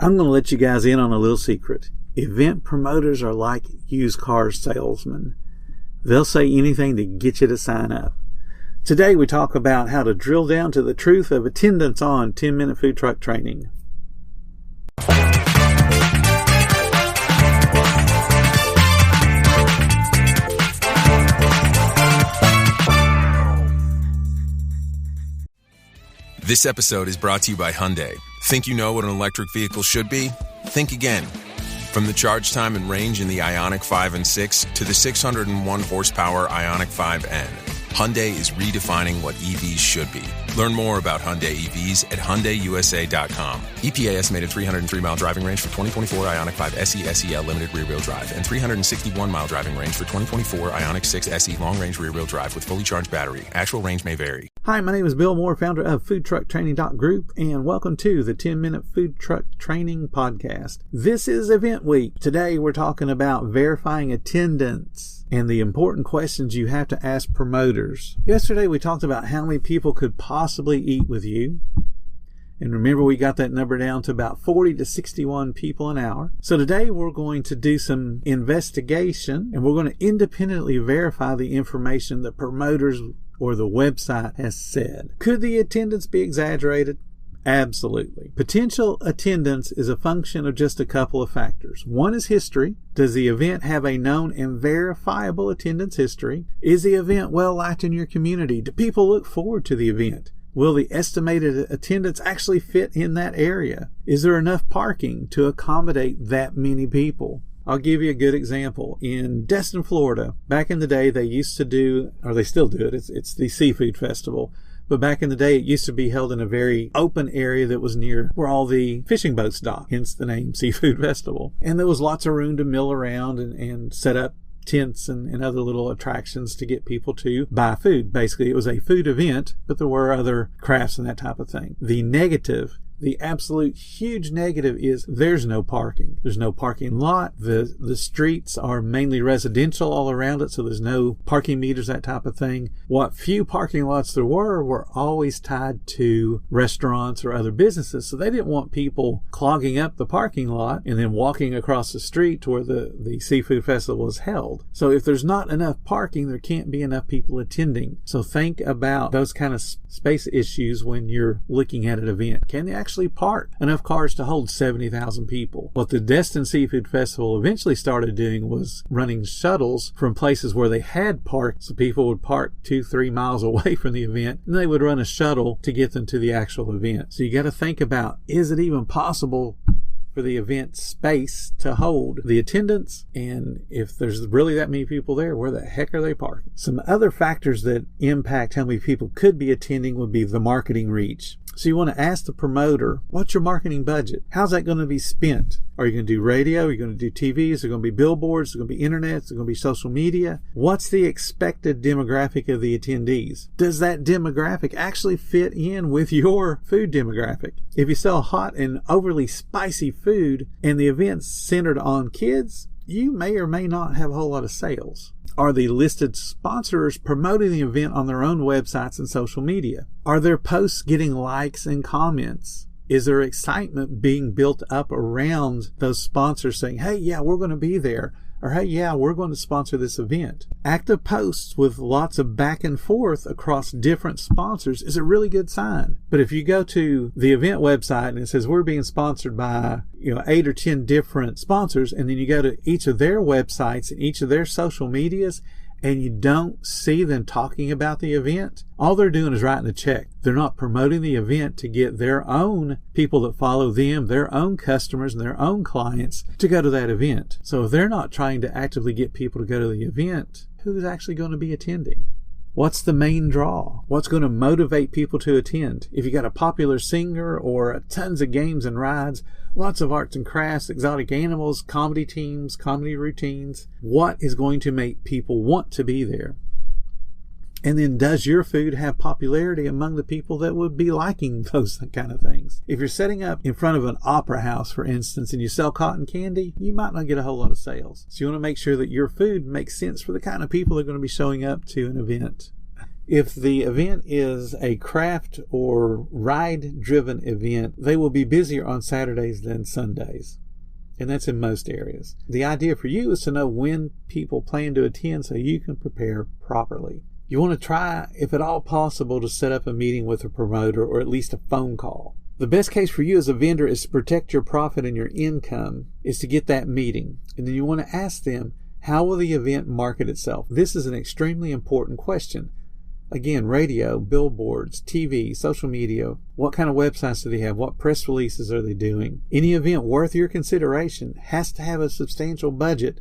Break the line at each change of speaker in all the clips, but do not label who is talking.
I'm going to let you guys in on a little secret. Event promoters are like used car salesmen. They'll say anything to get you to sign up. Today we talk about how to drill down to the truth of attendance on 10-minute food truck training.
This episode is brought to you by Hyundai. Think you know what an electric vehicle should be? Think again. From the charge time and range in the Ioniq 5 and 6 to the 601 horsepower Ioniq 5N, Hyundai is redefining what EVs should be. Learn more about Hyundai EVs at HyundaiUSA.com. EPA estimated 303-mile driving range for 2024 Ioniq 5 SE SEL limited rear-wheel drive and 361-mile driving range for 2024 Ioniq 6 SE long-range rear-wheel drive with fully charged battery. Actual range may vary.
Hi, my name is Bill Moore, founder of FoodTruckTraining.group, and welcome to the 10-Minute Food Truck Training Podcast. This is Event Week. Today we're talking about verifying attendance and the important questions you have to ask promoters. Yesterday we talked about how many people could possibly eat with you. And remember, we got that number down to about 40 to 61 people an hour. So today we're going to do some investigation and we're going to independently verify the information that promoters or the website has said. Could the attendance be exaggerated? Absolutely. Potential attendance is a function of just a couple of factors. One is history. Does the event have a known and verifiable attendance history? Is the event well liked in your community? Do people look forward to the event? Will the estimated attendance actually fit in that area? Is there enough parking to accommodate that many people? I'll give you a good example. In Destin, Florida, back in the day, they used to do, or they still do it, it's the Seafood Festival. But back in the day, it used to be held in a very open area that was near where all the fishing boats dock, hence the name Seafood Festival. And there was lots of room to mill around and set up tents and other little attractions to get people to buy food. Basically, it was a food event, but there were other crafts and that type of thing. The absolute huge negative is there's no parking. There's no parking lot. The streets are mainly residential all around it, so there's no parking meters, that type of thing. What few parking lots there were always tied to restaurants or other businesses, so they didn't want people clogging up the parking lot and then walking across the street to where the Seafood Festival is held. So if there's not enough parking, there can't be enough people attending. So think about those kind of space issues when you're looking at an event. Can they actually park enough cars to hold 70,000 people? What the Destin Seafood Festival eventually started doing was running shuttles from places where they had parked, so people would park 2-3 miles away from the event, and they would run a shuttle to get them to the actual event. So you got to think about, is it even possible for the event space to hold the attendance? And if there's really that many people there, where the heck are they parking? Some other factors that impact how many people could be attending would be the marketing reach. So you want to ask the promoter, what's your marketing budget? How's that going to be spent? Are you going to do radio? Are you going to do TV? Is there going to be billboards? Is there going to be internet? Is there going to be social media? What's the expected demographic of the attendees? Does that demographic actually fit in with your food demographic? If you sell hot and overly spicy food and the event's centered on kids, you may or may not have a whole lot of sales. Are the listed sponsors promoting the event on their own websites and social media? Are their posts getting likes and comments? Is there excitement being built up around those sponsors saying, hey, yeah, we're going to be there? Or, hey, yeah, we're going to sponsor this event. Active posts with lots of back and forth across different sponsors is a really good sign. But if you go to the event website and it says we're being sponsored by 8 or 10 different sponsors, and then you go to each of their websites and each of their social medias, and you don't see them talking about the event, all they're doing is writing a check. They're not promoting the event to get their own people that follow them, their own customers and their own clients to go to that event. So if they're not trying to actively get people to go to the event, who's actually going to be attending? What's the main draw? What's going to motivate people to attend? If you got a popular singer or tons of games and rides, lots of arts and crafts, exotic animals, comedy teams, comedy routines, what is going to make people want to be there? And then does your food have popularity among the people that would be liking those kind of things? If you're setting up in front of an opera house, for instance, and you sell cotton candy, you might not get a whole lot of sales. So you want to make sure that your food makes sense for the kind of people that are going to be showing up to an event. If the event is a craft or ride-driven event, they will be busier on Saturdays than Sundays. And that's in most areas. The idea for you is to know when people plan to attend so you can prepare properly. You want to try, if at all possible, to set up a meeting with a promoter or at least a phone call. The best case for you as a vendor is to protect your profit and your income, is to get that meeting. And then you want to ask them, how will the event market itself? This is an extremely important question. Again, radio, billboards, TV, social media, what kind of websites do they have? What press releases are they doing? Any event worth your consideration has to have a substantial budget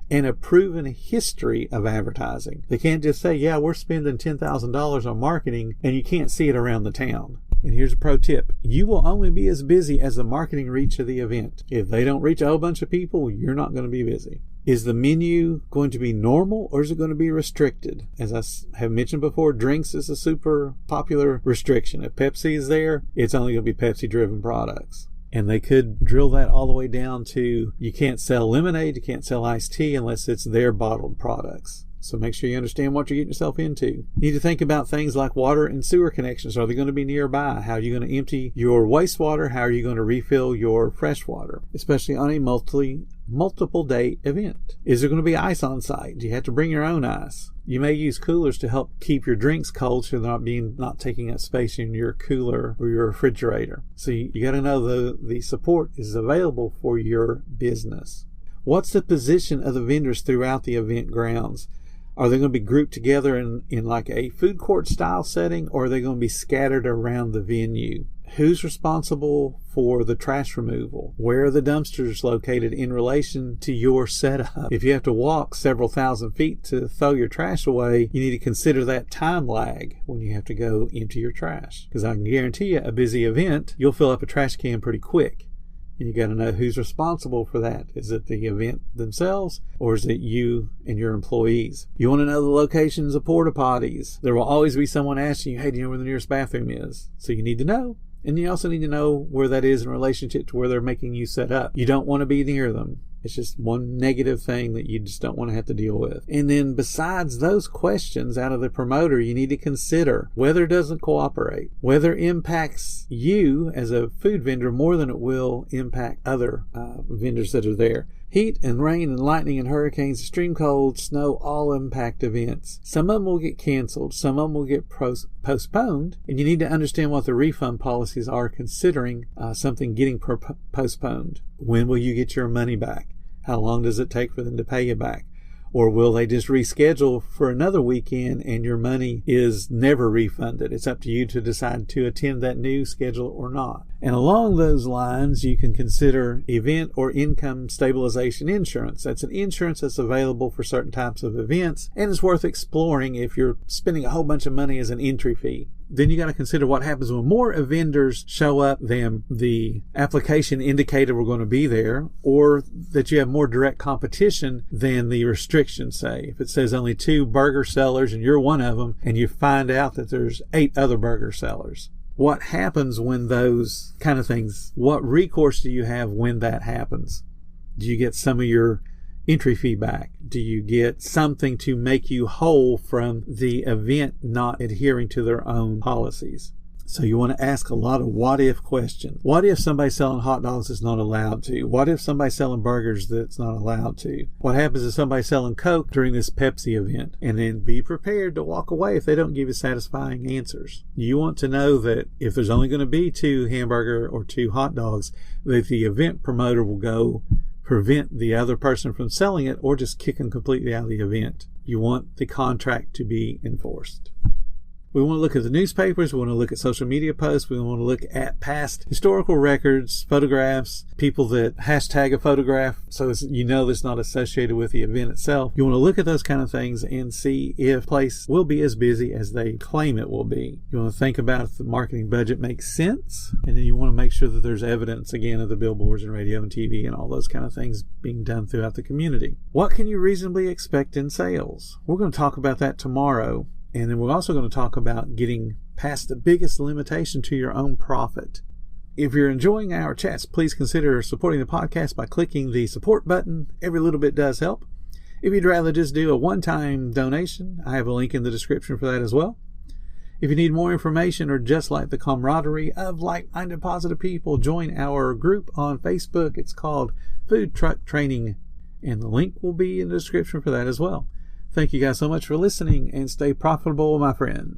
and a proven history of advertising. They can't just say, yeah, we're spending $10,000 on marketing, and you can't see it around the town. And here's a pro tip. You will only be as busy as the marketing reach of the event. If they don't reach a whole bunch of people, you're not going to be busy. Is the menu going to be normal or is it going to be restricted? As I have mentioned before, drinks is a super popular restriction. If Pepsi is there, it's only going to be Pepsi-driven products. And they could drill that all the way down to you can't sell lemonade, you can't sell iced tea unless it's their bottled products. So make sure you understand what you're getting yourself into. You need to think about things like water and sewer connections. Are they going to be nearby? How are you going to empty your wastewater? How are you going to refill your fresh water? Especially on a multiple day event. Is there going to be ice on site? Do you have to bring your own ice? You may use coolers to help keep your drinks cold so they're not taking up space in your cooler or your refrigerator. So you got to know the support is available for your business. What's the position of the vendors throughout the event grounds? Are they going to be grouped together in like a food court style setting, or are they going to be scattered around the venue? Who's responsible for the trash removal? Where are the dumpsters located in relation to your setup? If you have to walk several thousand feet to throw your trash away, you need to consider that time lag when you have to go empty your trash. Because I can guarantee you, a busy event, you'll fill up a trash can pretty quick. And you got to know who's responsible for that. Is it the event themselves, or is it you and your employees? You want to know the locations of porta potties. There will always be someone asking you, hey, do you know where the nearest bathroom is? So you need to know. And you also need to know where that is in relationship to where they're making you set up. You don't want to be near them. It's just one negative thing that you just don't want to have to deal with. And then besides those questions out of the promoter, you need to consider weather doesn't cooperate. Weather impacts you as a food vendor more than it will impact other vendors that are there. Heat and rain and lightning and hurricanes, extreme cold, snow, all impact events. Some of them will get canceled. Some of them will get postponed. And you need to understand what the refund policies are considering something getting postponed. When will you get your money back? How long does it take for them to pay you back? Or will they just reschedule for another weekend and your money is never refunded? It's up to you to decide to attend that new schedule or not. And along those lines, you can consider event or income stabilization insurance. That's an insurance that's available for certain types of events and is worth exploring if you're spending a whole bunch of money as an entry fee. Then you got to consider what happens when more vendors show up than the application indicated we're going to be there, or that you have more direct competition than the restrictions say. If it says only 2 burger sellers and you're one of them, and you find out that there's 8 other burger sellers. What happens when those kind of things, what recourse do you have when that happens? Do you get some of your entry fee back? Do you get something to make you whole from the event not adhering to their own policies? So you want to ask a lot of what if questions. What if somebody selling hot dogs is not allowed to? What if somebody selling burgers that's not allowed to? What happens if somebody selling Coke during this Pepsi event? And then be prepared to walk away if they don't give you satisfying answers. You want to know that if there's only going to be 2 hamburger or 2 hot dogs, that the event promoter will go prevent the other person from selling it or just kick them completely out of the event. You want the contract to be enforced. We want to look at the newspapers. We want to look at social media posts. We want to look at past historical records, photographs, people that hashtag a photograph so you know that's not associated with the event itself. You want to look at those kind of things and see if the place will be as busy as they claim it will be. You want to think about if the marketing budget makes sense. And then you want to make sure that there's evidence, again, of the billboards and radio and TV and all those kind of things being done throughout the community. What can you reasonably expect in sales? We're going to talk about that tomorrow. And then we're also going to talk about getting past the biggest limitation to your own profit. If you're enjoying our chats, please consider supporting the podcast by clicking the support button. Every little bit does help. If you'd rather just do a one-time donation, I have a link in the description for that as well. If you need more information or just like the camaraderie of like-minded positive people, join our group on Facebook. It's called Food Truck Training, and the link will be in the description for that as well. Thank you guys so much for listening, and stay profitable, my friends.